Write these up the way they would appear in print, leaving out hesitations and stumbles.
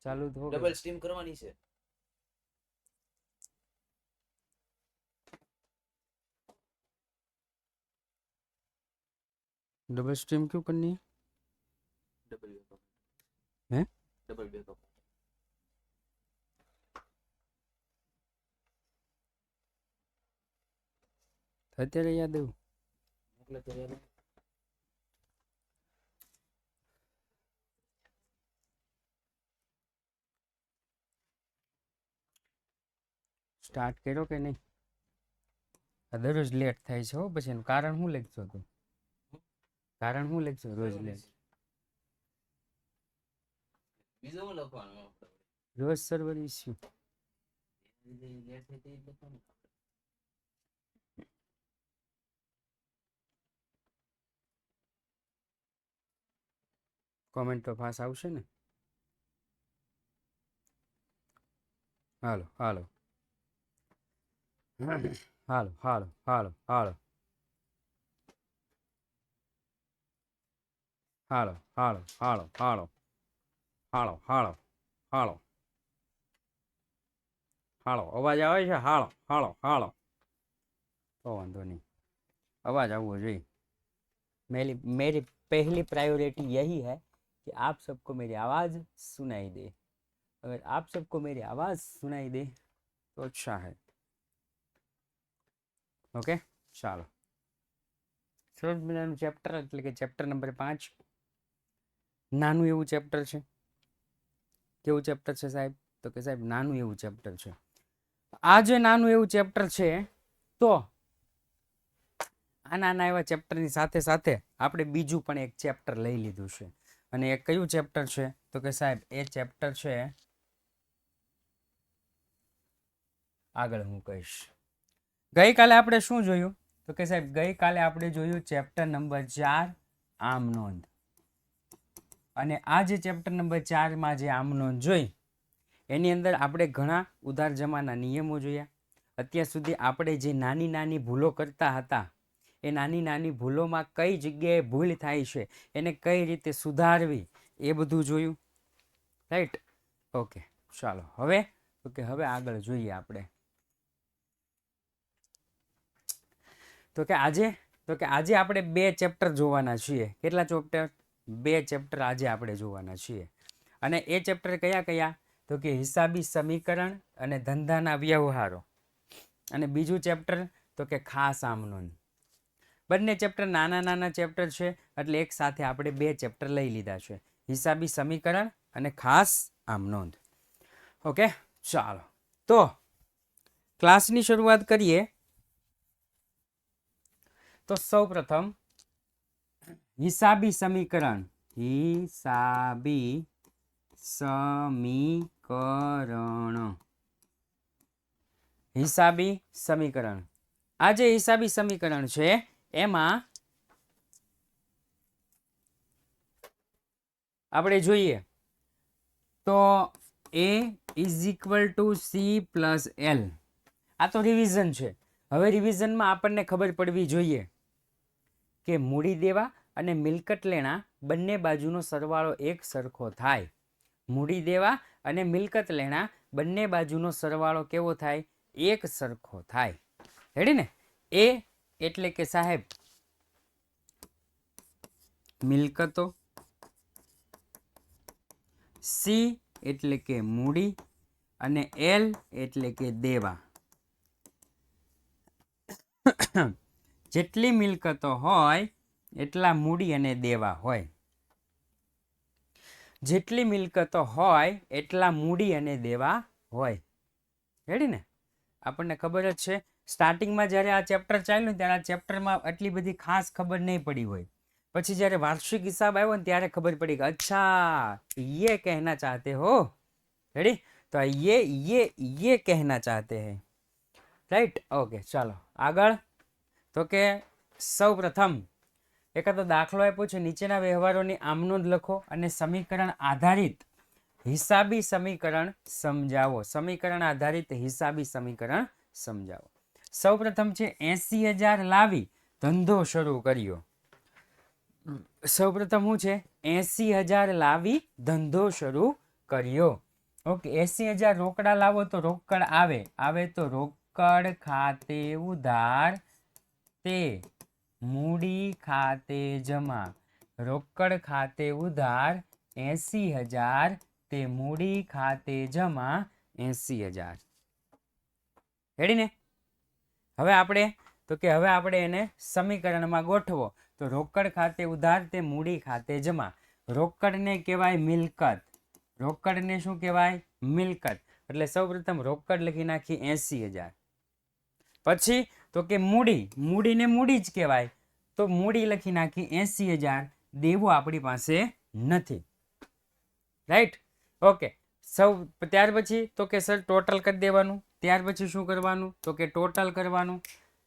चालू तो हो गया। डबल स्टीम करवानी છે डबल स्ट्रीम क्यों करनी है? ડબલ બેકઅપ हैं? ડબલ બેકઅપ અત્યારે યાદ આવ્યું. એટલે ત્યારે સ્ટાર્ટ કર્યો કે નહીં? દરરોજ લેટ થાય છે હો. પછી એનું કારણ શું લખશો તું? કારણ શું લખશો રોજ લેટ? બીજો હું લખવાનું આપણે રોજ સર્વર ઇસ્યુ. લેટ થઈ તે લખવાનું કોમેન્ટ તો પાસ આવશે ને? હાલો હાલો હાલો હાલો હાલો હાલો હાલો હાલો હાલો હાલો હાલો હાલો હાલો હાલો અવાજ આવે છે? હાલો હાલો હાલો તો વાંધો નહીં, અવાજ આવવો જોઈએ. मेरी पहली प्रायोरिटी यही है कि आप सबको मेरी आवाज़ सुनाई दे. अगर आप सबको मेरी आवाज़ सुनाई दे तो अच्छा है. ओके ચાલો. સરસ મજાનું ચેપ્ટર એટલે કે ચેપ્ટર નંબર 5. નાનું એવું ચેપ્ટર છે. કેવું ચેપ્ટર છે સાહેબ? તો કે સાહેબ નાનું એવું ચેપ્ટર છે. આ જે નાનું એવું ચેપ્ટર છે તો આ નાના એવા ચેપ્ટરની સાથે સાથે આપણે બીજું પણ એક ચેપ્ટર લઈ લીધું છે. અને એ કયું ચેપ્ટર છે? તો કે સાહેબ એ ચેપ્ટર છે, આગળ હું કહીશ. ગઈકાલે આપણે શું જોયું? તો કે સાહેબ ગઈકાલે આપણે જોયું ચેપ્ટર નંબર 4 આમ નોંધ. અને આ જે ચેપ્ટર નંબર 4માં જે આમ નોંધ જોઈ એની અંદર આપણે ઘણા ઉધાર જમાના નિયમો જોયા. અત્યાર સુધી આપણે જે નાની નાની ભૂલો કરતા હતા એ નાની નાની ભૂલોમાં કઈ જગ્યાએ ભૂલ થાય છે એને કઈ રીતે સુધારવી એ બધું જોયું. રાઈટ? ઓકે ચાલો હવે આગળ જોઈએ આપણે. તો કે આજે આપણે 2 ચેપ્ટર જોવાના છીએ. કેટલા ચેપ્ટર? 2 ચેપ્ટર આજે આપણે જોવાના છીએ. અને એ ચેપ્ટર કયા કયા? તો કે હિસાબી સમીકરણ અને ધંધાના વ્યવહારો. અને બીજું ચેપ્ટર તો કે ખાસ આમ નોંધ. બંને ચેપ્ટર નાના નાના ચેપ્ટર છે એટલે એક સાથે આપણે 2 ચેપ્ટર લઈ લીધા છે, હિસાબી સમીકરણ અને ખાસ આમ નોંધ. ઓકે ચાલો તો ક્લાસની શરૂઆત કરીએ. તો સૌપ્રથમ હિસાબી સમીકરણ. હિસાબી સમીકરણ. આ જે હિસાબી સમીકરણ છે એમાં આપણે જોઈએ તો A = C+L. આ તો રિવિઝન છે. હવે રિવિઝનમાં આપણને ખબર પડવી જોઈએ કે મૂડી દેવા અને મિલકત લેણા બંને બાજુનો સરવાળો એક સરખો થાય. મૂડી દેવા અને મિલકત લેણા બંને બાજુનો સરવાળો કેવો થાય? એક સરખો થાય. રેડી ને? એ એટલે કે સાહેબ મિલકતો, સી એટલે કે મૂડી અને એલ એટલે કે દેવા. જેટલી મિલકતો હોય એટલા મૂડી અને દેવા હોય. જેટલી મિલકતો હોય એટલા મૂડી અને દેવા હોય. રેડી ને? આપણને ખબર જ છે. સ્ટાર્ટિંગમાં જ્યારે આ ચેપ્ટર ચાલ્યું ત્યારે આ ચેપ્ટરમાં આટલી બધી ખાસ ખબર નહીં પડી હોય. પછી જ્યારે વાર્ષિક હિસાબ આવ્યો ને ત્યારે ખબર પડી કે અચ્છા ये कहना चाहते हो. रेडी? तो ये कहना चाहते हैं. राइट? ओके ચાલો આગળ. તો કે સૌ પ્રથમ એકાદો દાખલો આપ્યો છે. નીચેના વ્યવહારોની આમ નોંધ લખો અને સમીકરણ આધારિત હિસાબી સમીકરણ સમજાવો. સમીકરણ આધારિત હિસાબી સમીકરણ સમજાવો. સૌ પ્રથમ છે 80,000 લાવી ધંધો શરૂ કર્યો. સૌ પ્રથમ શું છે? 80,000 લાવી ધંધો શરૂ કર્યો. ઓકે 80,000 રોકડા લાવો તો રોકડ આવે તો રોકડ ખાતે ઉધાર તે મૂડી ખાતે જમા. રોકડ ખાતે ઉધાર 80,000 તે મૂડી ખાતે જમા 80,000. રેડી ને? હવે આપણે એને સમીકરણમાં ગોઠવો તો રોકડ ખાતે ઉધાર તે મૂડી ખાતે જમા. રોકડને કહેવાય મિલકત. રોકડને શું કહેવાય? મિલકત. એટલે સૌપ્રથમ રોકડ લખી નાખી 80,000. પછી તો કે મૂડીને મૂડી જ કહેવાય તો મૂડી લખી નાખી 80,000. દેવું આપણી પાસે નથી. રાઈટ? ઓકે. ત્યાર પછી તો કે સર ટોટલ કરી દેવાનું. ત્યાર પછી શું કરવાનું? તો કે ટોટલ કરવાનું.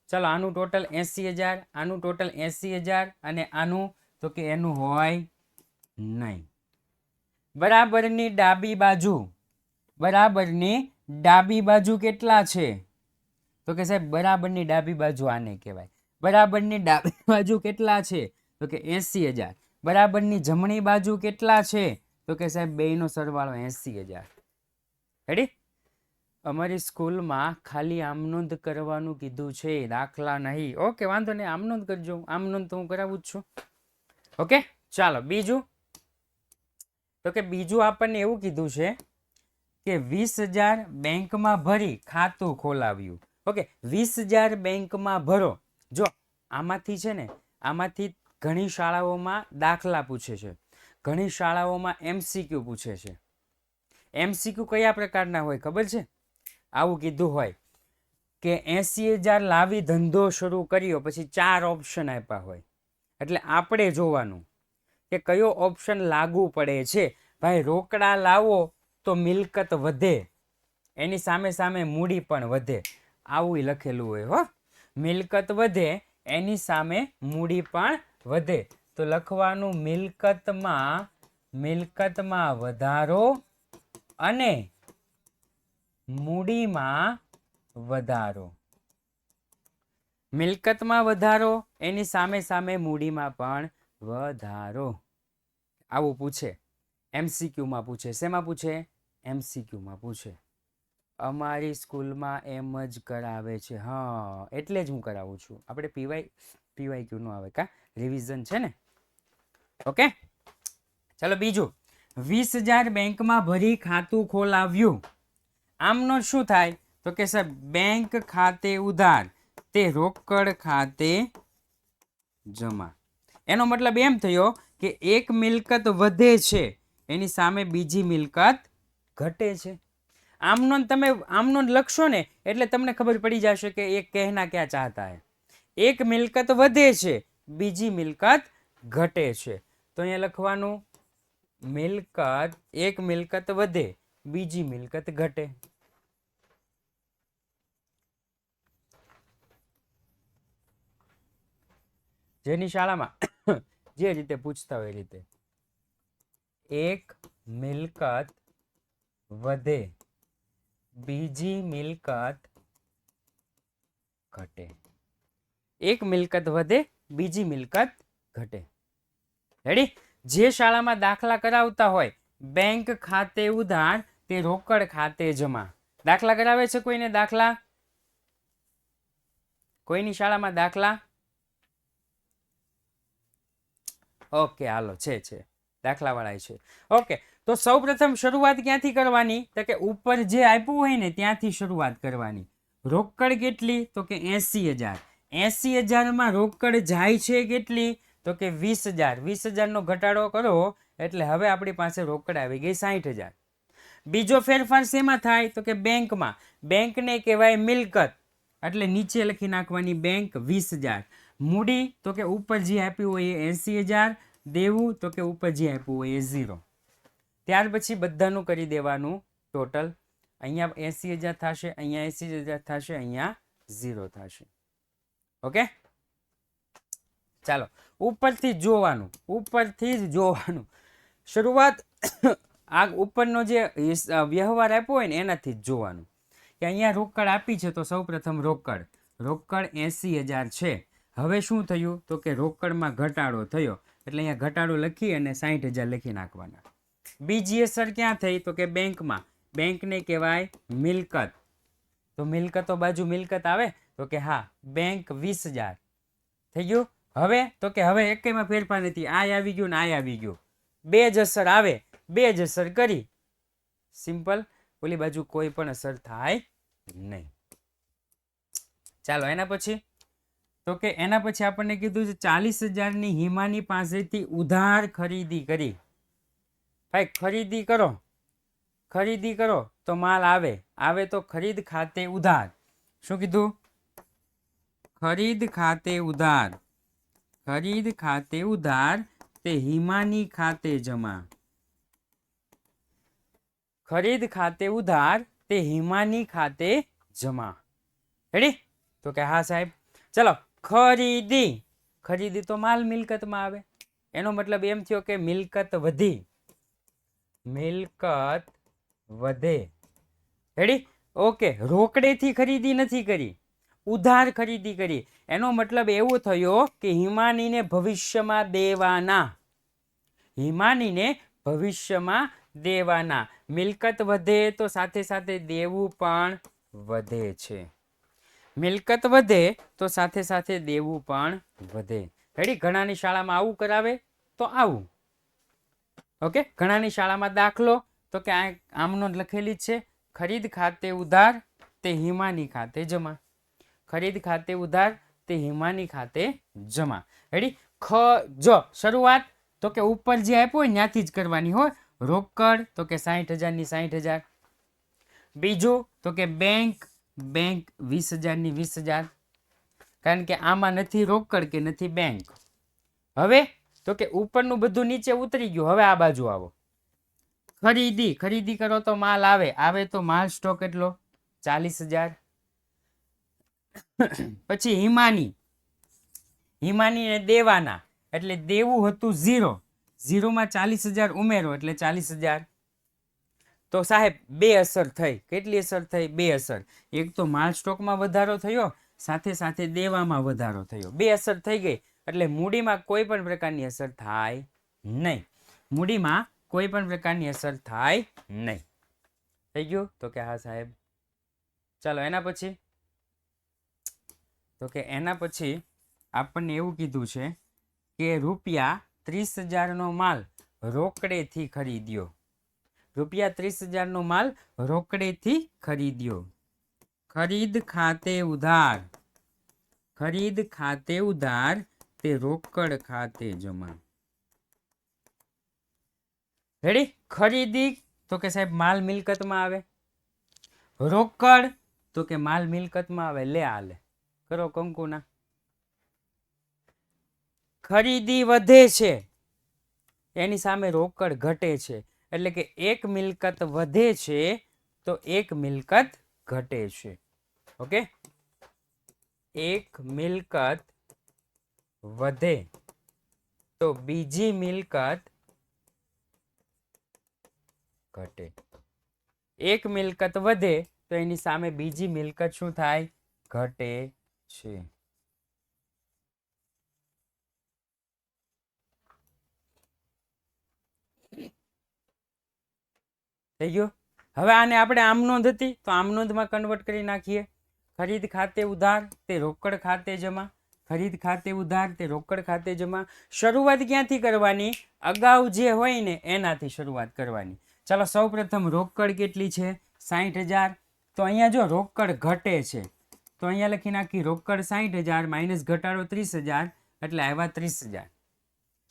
ચલો આનું ટોટલ 80,000, આનું ટોટલ 80,000 અને આનું તો કે એનું હોય નહીં. બરાબરની ડાબી બાજુ કેટલા છે? તો કે સાહેબ બરાબરની ડાબી બાજુ આને કહેવાય. બરાબરની ડાબી બાજુ કેટલા છે? તો કે 80,000. બરાબરની જમણી બાજુ કેટલા છે? તો કે સાહેબ બેયનો સરવાળો 80,000. રેડી? અમારી સ્કૂલમાં ખાલી આમનોંધ કરવાનું કીધું છે, દાખલા નહીં. ઓકે, વાંધો નહીં, આમનોંધ કરજો. આમનોંધ તો હું કરાવું જ છું. ઓકે, ચાલો બીજું. તો કે બીજું આપણને એવું કીધું છે કે 20,000 બેંકમાં ભરી ખાતું ખોલાવ્યું. ઓકે, 20,000 બેંકમાં ભરો. જો આમાંથી છે ને, આમાંથી ઘણી શાળાઓમાં દાખલા પૂછે છે, ઘણી શાળાઓમાં MCQ પૂછે છે. MCQ કયા પ્રકારના હોય ખબર છે? આવું કીધું હોય કે 80,000 લાવી ધંધો શરૂ કર્યો, પછી 4 ઓપ્શન આપ્યા હોય. એટલે આપણે જોવાનું કે કયો ઓપ્શન લાગુ પડે છે. ભાઈ રોકડા લાવો તો મિલકત વધે, એની સામે સામે મૂડી પણ વધે, આવું લખેલું હોય. હો, મિલકત વધે એની સામે મૂડી પણ વધે તો લખવાનું મિલકતમાં વધારો અને મૂડીમાં વધારો. મિલકતમાં વધારો એની સામે સામે મૂડીમાં પણ વધારો. આવું પૂછે, MCQમાં પૂછે. શેમાં પૂછે? MCQમાં પૂછે. અમારી સ્કૂલમાં એમ જ કરાવે છે. હા, એટલે જ હું કરાવું છું. આપણે PYQ નો આવે કા, રિવિઝન છે ને. ઓકે, ચાલો બીજું. 20,000 બેંકમાં ભરી ખાતું ખોલાવ્યું. આમનો શું થાય? તો કે સાહેબ બેંક ખાતે ઉધાર તે રોકડ ખાતે જમા. એનો મતલબ એમ થયો કે એક મિલકત વધે છે એની સામે બીજી મિલકત ઘટે છે. આમનોંધ લખશો ને એટલે તમને ખબર પડી જશે કે એક કહેના ક્યાં ચાહતા હે. એક મિલકત વધે છે, બીજી મિલકત ઘટે છે. તો અહીંયા લખવાનું એક મિલકત વધે, બીજી મિલકત ઘટે. જેની શાળામાં જે રીતે પૂછતા હોય એ રીતે. એક મિલકત વધે, બીજી મિલકત ઘટે. એક મિલકત વધે, બીજી મિલકત ઘટે. રેડી? જે શાળામાં દાખલા કરાવતા હોય બેંક ખાતે ઉધાર તે રોકડ ખાતે જમા. દાખલા કરાવે છે કોઈને? દાખલા કોઈની શાળામાં દાખલા? ઓકે, હાલો, છે દાખલાવાળા છે. ઓકે, તો સૌપ્રથમ શરૂઆત ક્યાંથી કરવાની? તો કે ઉપર જે આપ્યું હોય ને ત્યાંથી શરૂઆત કરવાની. રોકડ કેટલી? તો કે 80,000. 80,000 રોકડ જાય છે કેટલી? તો કે 20,000. 20,000 નો ઘટાડો કરો એટલે હવે આપણી પાસે રોકડ આવી ગઈ 60,000. બીજો ફેરફાર શેમાં થાય? તો કે બેંકમાં. બેંકને કહેવાય મિલકત, એટલે નીચે લખી નાખવાની બેંક 20,000. મૂડી તો કે ઉપર જે આપ્યું હોય એ 80,000. દેવું તો કે ઉપર જે આપ્યું હોય એ 0. ત્યાર પછી બધાનું કરી દેવાનું ટોટલ. અહીંયા 80,000 થશે, અહીંયા 80,000 થશે, અહીંયા 0 થશે. ઓકે, ચાલો ઉપરથી જ જોવાનું. શરૂઆત આ ઉપરનો જે વ્યવહાર આપ્યો હોય ને એનાથી જ જોવાનું કે અહીંયા રોકડ આપી છે તો સૌપ્રથમ રોકડ 80,000 છે. હવે શું થયું? તો કે રોકડમાં ઘટાડો થયો એટલે અહીંયા ઘટાડો લખી અને 60,000 લખી નાખવાના. બીજી અસર ક્યાં થઈ? તો કે બેંકમાં. બેંકને કહેવાય મિલકત. તો મિલકતો બાજુ મિલકત આવે તો કે હા બેંક 20,000 થઈ ગયું. હવે તો કે હવે એકેયમાં ફેરફાર નથી, આ આવી ગયું ને આ આવી ગયું, બે જ અસર આવે, બે જ અસર કરી, સિમ્પલ. ઓલી બાજુ કોઈ પણ અસર થાય નહીં. ચાલો એના પછી તો કે એના પછી આપણને કીધું છે 40,000 હિમાની પાસેથી ઉધાર ખરીદી કરી. ભાઈ ખરીદી કરો તો માલ આવે, આવે તો ખરીદ ખાતે ઉધાર. શું કીધું? ખરીદ ખાતે ઉધાર તે હિમાની ખાતે જમા. ખરીદ ખાતે ઉધાર તે હિમાની ખાતે જમા. રેડી? તો કે હા સાહેબ. ચલો ખરીદી તો માલ મિલકતમાં આવે, એનો મતલબ એમ થયો કે મિલકત વધે. રેડી? ઓકે. રોકડેથી ખરીદી નથી કરી, ઉધાર ખરીદી કરી. એનો મતલબ એવો થયો કે હિમાનીને ભવિષ્યમાં દેવાના. મિલકત વધે તો સાથે સાથે દેવું પણ વધે છે. મિલકત વધે તો સાથે સાથે દેવું પણ વધે. રેડી? ઘણાની શાળામાં આવું કરાવે તો આવું. ઓકે. ઘણાની શાળામાં દાખલો તો કે આમનો લખેલી છે, ખરીદ ખાતે ઉધાર તે હિમાની ખાતે જમા. ખરીદ ખાતે ઉધાર તે હિમાની ખાતે જમા. રેડી? જો શરૂઆત તો કે ઉપર જે આપ્યું હોય ત્યાંથી જ કરવાની હોય. રોકડ તો કે 60,000 ની 60,000. બીજું તો કે બેંક 20,000 ની 20,000, કારણ કે આમાં નથી રોકડ કે નથી બેંક. હવે તો કે ઉપરનું બધું નીચે ઉતરી ગયું. હવે આ બાજુ આવો. ખરીદી કરો તો માલ આવે તો માલ સ્ટોક એટલો 40,000. પછી હિમાની દેવાના એટલે દેવું હતું 0 માં 40,000 ઉમેરો એટલે 40,000. તો સાહેબ બે અસર થઈ. કેટલી અસર થઈ? બે અસર. એક તો માલ સ્ટોકમાં વધારો થયો, સાથે સાથે દેવામાં વધારો થયો. બે અસર થઈ ગઈ એટલે મૂડીમાં કોઈ પણ પ્રકારની અસર થાય નહીં. થઈ ગયું? તો કે હા સાહેબ. ચાલો એના પછી આપણને એવું કીધું છે કે રૂપિયા 30,000 નો માલ રોકડેથી ખરીદ્યો. રૂપિયા 30,000 નો માલ રોકડેથી ખરીદ્યો. ખરીદ ખાતે ઉધાર તે રોકડ ખાતે જમા. રેડી? ખરીદી તો કે સાહેબ માલ મિલકતમાં આવે. રોકડ તો કે માલ મિલકતમાં આવે. લે આલે કરો કંકુના. ખરીદી વધે છે એની સામે રોકડ ઘટે છે, એટલે કે એક મિલકત વધે છે તો એક મિલકત ઘટે છે. ઓકે. એક મિલકત વધે તો બીજી મિલકત ઘટે. એક મિલકત વધે તો એની સામે બીજી મિલકત શું થાય? ઘટે છે. થઈ ગયું? હવે આને આપણે આમ નોંધ હતી તો આમ નોંધમાં કન્વર્ટ કરી નાખીએ. ખરીદ ખાતે ઉધાર તે રોકડ ખાતે જમા. ખરીદ ખાતે ઉધાર તે રોકડ ખાતે જમા. શરૂઆત ક્યાંથી કરવાની? અગાઉ જે હોય ને એનાથી શરૂઆત કરવાની. ચાલો સૌ પ્રથમ રોકડ કેટલી છે? 60,000. તો અહીંયા જો રોકડ ઘટે છે તો અહીંયા લખી નાખી રોકડ 60,000 માઇનસ ઘટાડો 30,000 એટલે આવ્યા 30,000.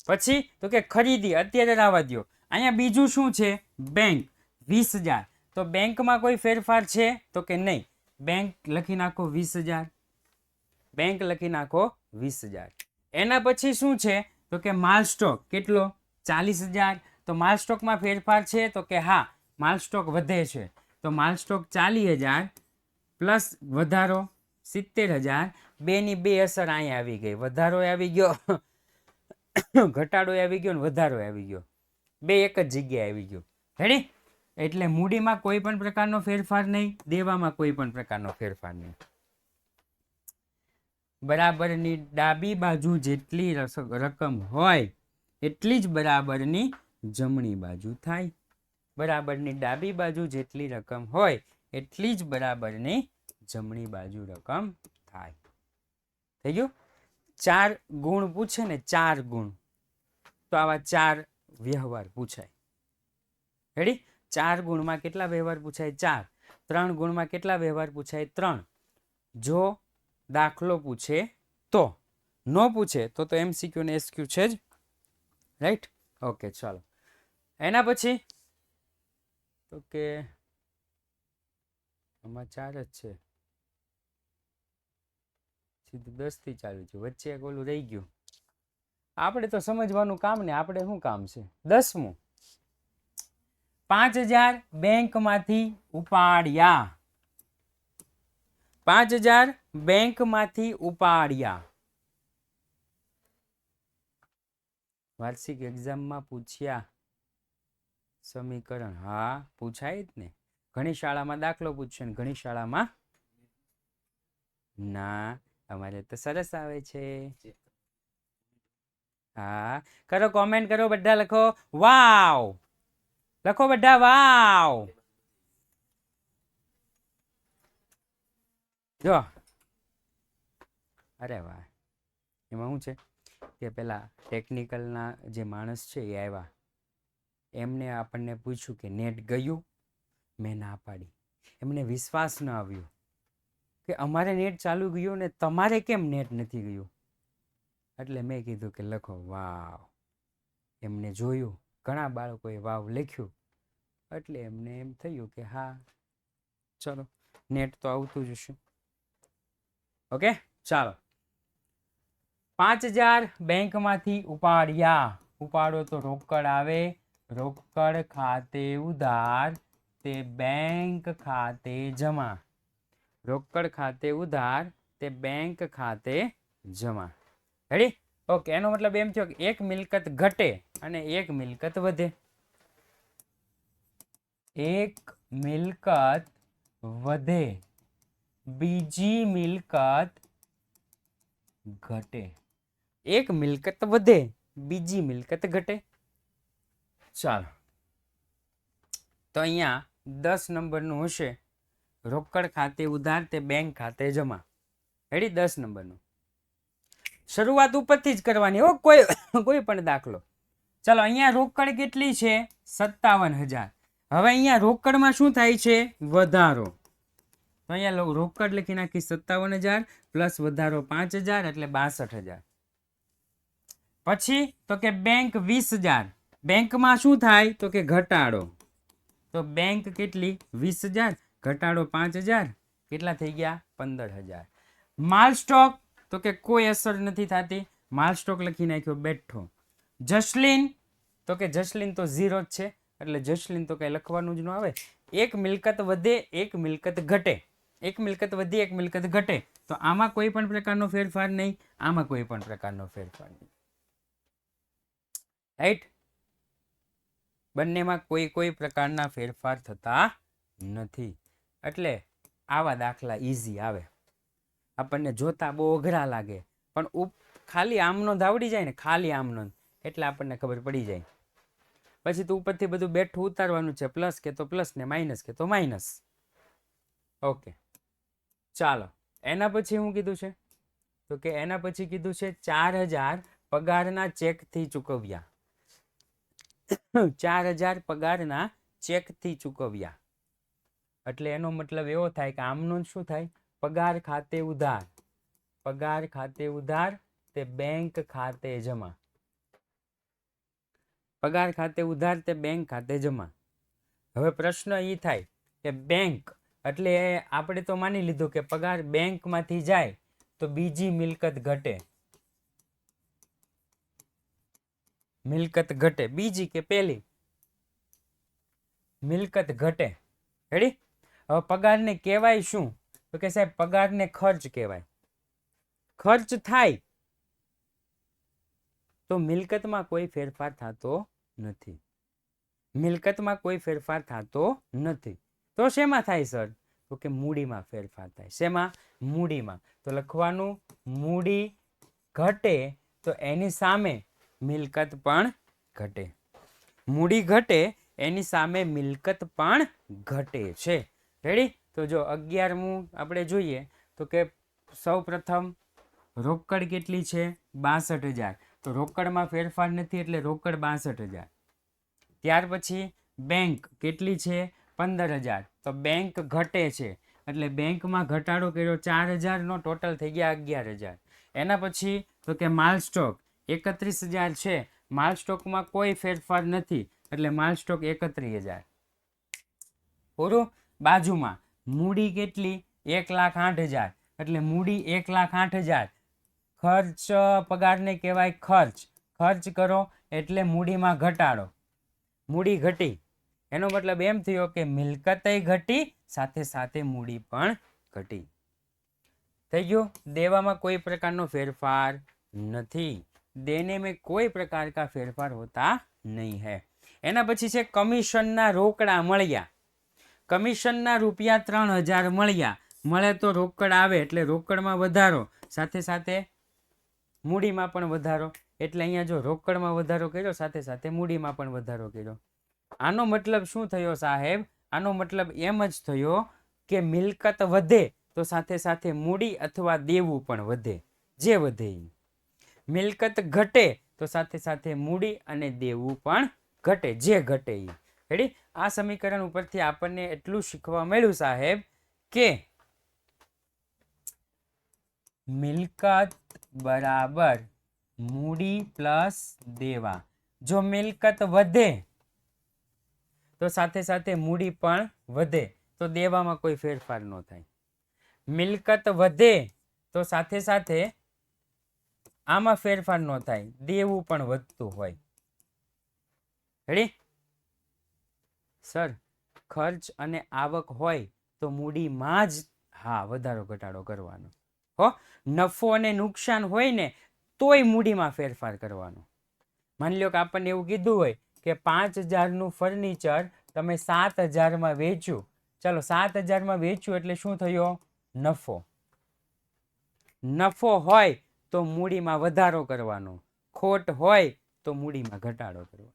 પછી તો કે ખરીદી અત્યારે આવવા દો. અહીંયા બીજું શું છે? બેંક 20,000. તો બેંકમાં કોઈ ફેરફાર છે તો કે નહીં. બેંક લખી નાખો 20,000. એના પછી શું છે તો કે માલ સ્ટોક કેટલો? 40,000. તો માલ સ્ટોકમાં ફેરફાર છે તો કે હા માલ સ્ટોક વધે છે. તો માલ સ્ટોક 40,000 પ્લસ વધારો 70,000. બેની બે અસર અહીંયા આવી ગઈ. વધારો આવી ગયો, ઘટાડો આવી ગયો ને વધારો આવી ગયો. બે એક જ જગ્યાએ આવી ગયો. રેડી? એટલે મૂડીમાં કોઈ પણ પ્રકારનો ફેરફાર નહીં, દેવામાં કોઈ પણ પ્રકારનો ફેરફાર નહીં. બરાબરની ડાબી બાજુ જેટલી રકમ હોય એટલી જ બરાબરની જમણી બાજુ થાય. બરાબરની ડાબી બાજુ જેટલી રકમ હોય એટલી જ બરાબરની જમણી બાજુ રકમ થાય. થઈ ગયું? 4 ગુણ પૂછે ને 4 ગુણ, તો આવા 4 વ્યવહાર પૂછાય. રેડી? 4 ગુણમાં કેટલા વ્યવહાર પૂછાય? 4. 3 ગુણમાં કેટલા વ્યવહાર પૂછાય? 3. જો દાખલો પૂછે તો, ન પૂછે તો MCQ ને SQ છે જ. રાઈટ? ઓકે, ચાલો. એના પછી તો કે આમાં 4 જ છે, સીધું 10 થી ચાલુ છે, વચ્ચે એક ઓલું રહી ગયું. આપણે તો સમજવાનું કામ ને, આપણે શું કામ છે? 10મું, 5000 બેંકમાંથી ઉપાડ્યા. 5000 બેંકમાંથી ઉપાડ્યા. વાર્ષિક એક્ઝામમાં પૂછ્યા સમીકરણ. હા, પૂછાય જ ને. ઘણી શાળામાં દાખલો પૂછશે ને ઘણી શાળામાં ના. અમારે તો સરસ આવે છે. હા, કરો, કોમેન્ટ કરો, બધા લખો વાવ. લખો બધા વાવ. જો, અરે વાહ. એમાં શું છે કે પેલા ટેકનિકલના જે માણસ છે એ આવ્યા, એમને આપણને પૂછ્યું કે નેટ ગયું? મેં ના પાડી. એમને વિશ્વાસ ન આવ્યો કે અમારે નેટ ચાલુ ગયું ને તમારે કેમ નેટ નથી ગયું. એટલે મેં કીધું કે લખો વાવ. એમને જોયું ઘણા બાળકોએ વાવ લખ્યું, એટલે એમને એમ થયું કે હા ચલો નેટ તો આવતું જ હશે. ઓકે, ચાલો. 5000 બેંકમાંથી ઉપાડ્યા. ઉપાડો તો રોકડ આવે, રોકડ ખાતે ઉધાર તે બેંક ખાતે જમા. રોકડ ખાતે ઉધાર તે બેંક ખાતે જમા. રેડી? ઓકે, એનો મતલબ એમ થયો કે એક મિલકત ઘટે અને એક મિલકત વધે. એક મિલકત વધે, બીજી મિલકત ઘટે. એક મિલકત વધે, બીજી મિલકત ઘટે. ચાલો, તો અહીંયા 10 નંબરનું હશે, રોકડ ખાતે ઉધાર તે બેંક ખાતે જમા. રેડી? 10 નંબરનું. શરૂઆત ઉપરથી જ કરવાની હો, કોઈ પણ દાખલો. ચાલો, અહીંયા રોકડ કેટલી છે? 57,000. હવે અહીંયા રોકડમાં શું થાય છે? વધારો. તો અહીંયા રોકડ લખી નાખી 57,000 પ્લસ વધારો 5,000 એટલે 62,000. પછી તો કે બેંક 20,000. બેંકમાં શું થાય? તો કે ઘટાડો. તો બેંક કેટલી? 20,000 ઘટાડો 5,000 કેટલા થઈ ગયા? 15,000. માલ સ્ટોક તો કે કોઈ અસર નથી થતી, માલ સ્ટોક લખી નાખ્યો બેઠો. જસલીન તો કે જસલીન તો 0 જ છે, એટલે જસલીન તો કઈ લખવાનું જ ન આવે. એક મિલકત વધે, એક મિલકત ઘટે. એક મિલકત વધી, એક મિલકત ઘટે, તો આમાં કોઈ પણ પ્રકારનો ફેરફાર નહીં, આમાં કોઈ પણ પ્રકારનો ફેરફાર નહીં. રાઈટ? બંનેમાં કોઈ પ્રકારના ફેરફાર થતા નથી. એટલે આવા દાખલા ઈઝી આવે. આપણને જોતા બહુ અઘરા લાગે, પણ ખાલી આમનો આવડી જાય ને, ખાલી આમનો, એટલે આપણને ખબર પડી જાય. પછી તો ઉપરથી બધું બેઠું ઉતારવાનું છે, પ્લસ કે તો પ્લસ ને માઇનસ કે તો માઇનસ. ઓકે, ચાલો. એના પછી શું કીધું છે? તો કે એના પછી કીધું છે 4,000 પગારના ચેકથી ચૂકવ્યા. 4,000 પગારના ચેકથી ચૂકવ્યા. એટલે એનો મતલબ એવો થાય કે આમનો શું થાય? પગાર ખાતે ઉધાર. પગાર ખાતે ઉધાર તે બેંક ખાતે જમા. પગાર ખાતે ઉધાર તે બેંક ખાતે જમા. હવે પ્રશ્ન એ થાય કે બેંક એટલે આપણે તો માની લીધું કે પગાર બેંકમાંથી જાય તો બીજી મિલકત ઘટે. મિલકત ઘટે. બીજી કે પહેલી? મિલકત ઘટે. રેડી? હવે પગારને કહેવાય શું? તો કે સાહેબ પગારને ખર્ચ કહેવાય. ખર્ચ થાય તો મિલકતમાં કોઈ ફેરફાર થતો નથી. મિલકતમાં કોઈ ફેરફાર થતો નથી. તો શેમાં થાય સર? તો કે મૂડીમાં ફેરફાર થાય. શેમાં? મૂડીમાં. તો લખવાનું મૂડી ઘટે તો એની સામે મિલકત પણ ઘટે. મૂડી ઘટે એની સામે મિલકત પણ ઘટે છે. રેડી? તો જો 11મું આપણે જોઈએ તો કે સૌ પ્રથમ રોકડ કેટલી છે? 62,000. તો રોકડમાં ફેરફાર નથી એટલે રોકડ 62,000. ત્યાર પછી બેંક કેટલી છે? 15,000. તો બેંક ઘટે છે એટલે બેંકમાં ઘટાડો કર્યો 4,000 નો, ટોટલ થઈ ગયા 11,000. એના પછી તો કે માલ સ્ટોક 31,000 છે. માલ સ્ટોકમાં કોઈ ફેરફાર નથી એટલે માલ સ્ટોક 31,000. પૂરું. બાજુમાં મૂડી કેટલી? 1,08,000 એટલે મૂડી 1,08,000. ખર્ચ પગારને કહેવાય ખર્ચ. ખર્ચ કરો એટલે મૂડીમાં ઘટાડો. મૂડી ઘટી એનો મતલબ એમ થયો કે મિલકતય ઘટી સાથે સાથે મૂડી પણ ઘટી. થઈ ગયું? દેવામાં કોઈ પ્રકારનો ફેરફાર નથી. देने में कोई प्रकार का फेरफार होता नहीं है. એના પછી છે કમિશનના રોકડા મળ્યા. કમિશનના રૂપિયા 3,000 મળ્યા. મળે તો રોકડ આવે એટલે રોકડમાં વધારો સાથે સાથે મૂડીમાં પણ વધારો. એટલે અહીંયા જો રોકડમાં વધારો કર્યો સાથે સાથે મૂડીમાં પણ વધારો કર્યો. આનો મતલબ શું થયો સાહેબ? આનો મતલબ એમ જ થયો કે મિલકત વધે તો સાથે સાથે મૂડી અથવા દેવું પણ વધે. જે વધે એ. મિલકત ઘટે તો સાથે સાથે મૂડી અને દેવું પણ ઘટે. જે ઘટે એ. રેડી? આ સમીકરણ ઉપરથી આપણને એટલું શીખવા મળ્યું સાહેબ કે મિલકત બરાબર મૂડી પ્લસ દેવા. જો મિલકત વધે તો સાથે સાથે મૂડી પણ વધે તો દેવામાં કોઈ ફેરફાર ન થાય. મિલકત વધે તો સાથે સાથે આમાં ફેરફાર ન થાય, દેવું પણ વધતું હોય. રેડી? સર ખર્ચ અને આવક હોય તો મૂડીમાં જ વધારો ઘટાડો કરવાનો. હો, નફો અને નુકસાન હોય ને તોય મૂડીમાં ફેરફાર કરવાનો. માની લો કે આપણને એવું કીધું હોય કે 5,000નું ફર્નિચર તમે 7,000માં વેચ્યું. ચાલો 7,000માં વેચ્યું એટલે શું થયો? નફો. નફો હોય તો મૂડીમાં વધારો કરવાનો. ખોટ હોય તો મૂડીમાં ઘટાડો કરવાનો.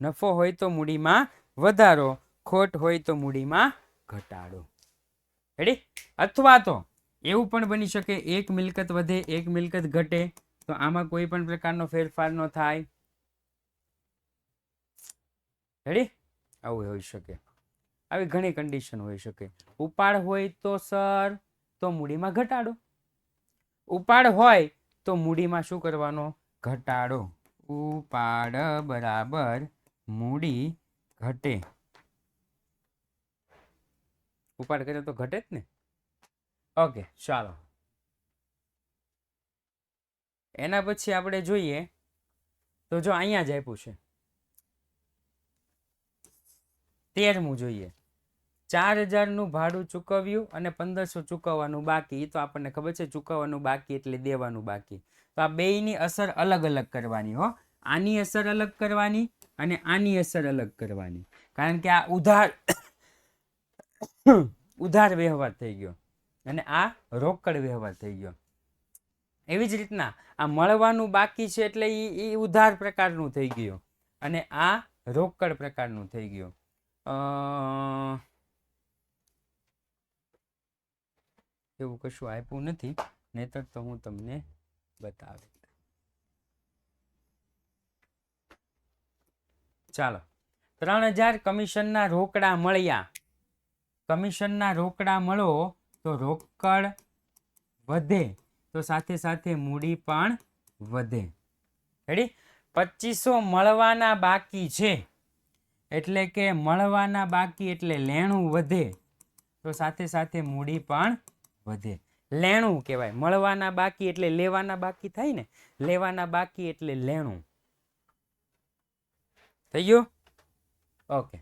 નફો હોય તો મૂડીમાં વધારો, ખોટ હોય તો મૂડીમાં ઘટાડો. રેડી? અથવા તો એવું પણ બની શકે એક મિલકત વધે એક મિલકત ઘટે તો આમાં કોઈ પણ પ્રકારનો ફેરફાર ન થાય. રેડી? આવું હોઈ શકે. આવી ઘણી કન્ડિશન હોઈ શકે. ઉપાડ હોય તો સર તો મૂડીમાં ઘટાડો. ઉપાડ હોય તો મૂડીમાં શું કરવાનો? ઘટાડો. ઉપાડ બરાબર મૂડી ઘટે. ઉપાડ કરે તો ઘટે જ ને. ઓકે, ચાલો. એના પછી આપણે જોઈએ તો જો અહીંયા જ આપ્યું છે 13મું જોઈએ. 4,000નું ભાડું ચૂકવ્યું અને 1,500 ચૂકવવાનું બાકી. તો આપણને ખબર છે ચૂકવવાનું બાકી એટલે દેવાનું બાકી. તો આ બેયની અસર અલગ અલગ કરવાની. હો, આની અસર અલગ કરવાની અને આની અસર અલગ કરવાની. કારણ કે આ ઉધાર વ્યવહાર થઈ ગયો અને આ રોકડ વ્યવહાર થઈ ગયો. એવી જ રીતના આ મળવાનું બાકી છે એટલે એ ઉધાર પ્રકારનું થઈ ગયું અને આ રોકડ પ્રકારનું થઈ ગયું. એવું કશું આપ્યું નથી, નહીતર તો હું તમને બતાવી. ચાલો, 3,000 કમિશનના રોકડા મળ્યા. કમિશનના રોકડા મળો તો રોકડ વધે તો સાથે સાથે મૂડી પણ વધે. રેડી? 2,500 મળવાના બાકી છે એટલે કે મળવાના બાકી એટલે લેણું વધે તો સાથે સાથે મૂડી પણ વધે. લેણું કહેવાય. મળવાના બાકી એટલે લેવાના બાકી થાય ને. લેવાના બાકી એટલે લેણું. થઈ ગયું? ઓકે.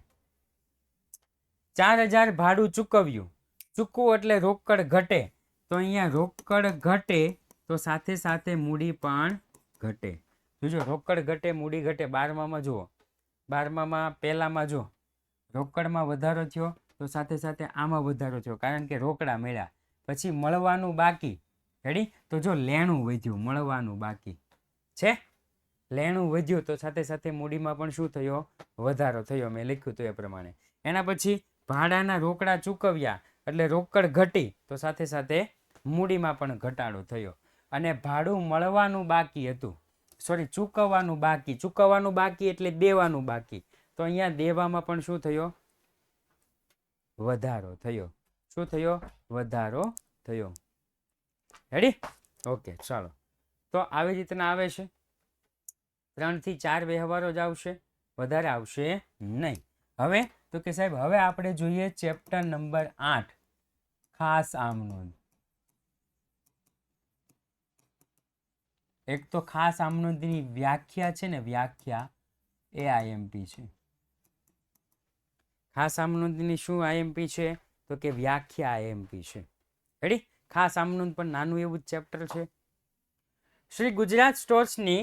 4,000 ભાડું ચૂકવ્યું. ચૂકવું એટલે રોકડ ઘટે તો અહીંયા રોકડ ઘટે તો સાથે સાથે મૂડી પણ ઘટે. જોજો, રોકડ ઘટે મૂડી ઘટે. 12માં જુઓ. 12માં પહેલામાં જો રોકડમાં વધારો થયો તો સાથે સાથે આમાં વધારો થયો કારણ કે રોકડા મળ્યા. પછી મળવાનું બાકી. રેડી? તો જો લેણું વધ્યું, મળવાનું બાકી છે. લેણું વધ્યું તો સાથે સાથે મૂડીમાં પણ શું થયો? વધારો થયો. મેં લખ્યું હતું એ પ્રમાણે. એના પછી ભાડાના રોકડા ચૂકવ્યા એટલે રોકડ ઘટી તો સાથે સાથે મૂડીમાં પણ ઘટાડો થયો. અને ભાડું મળવાનું બાકી હતું, સોરી ચૂકવવાનું બાકી એટલે દેવાનું બાકી, તો અહીંયા દેવામાં પણ શું થયો? વધારો થયો. શું થયો? વધારો થયો. રેડી? ઓકે, ચાલો. તો આવી રીતના આવે છે. 3 થી 4 વ્યવહારો જ આવશે, વધારે આવશે નહીં. હવે તો કે સાહેબ હવે આપણે જોઈએ ચેપ્ટર નંબર 8, ખાસ આમ નોંધ. એક તો ખાસ આમ નોંધની વ્યાખ્યા છે ને, વ્યાખ્યા એ આઈએમપી છે. ખાસ આમ નોંધની શું આઈએમપી છે? તો કે વ્યાખ્યા આઈએમપી છે. રેડી? ખાસ આમ નોંધ પણ નાનું એવું જ ચેપ્ટર છે. શ્રી ગુજરાત સ્ટોર્સની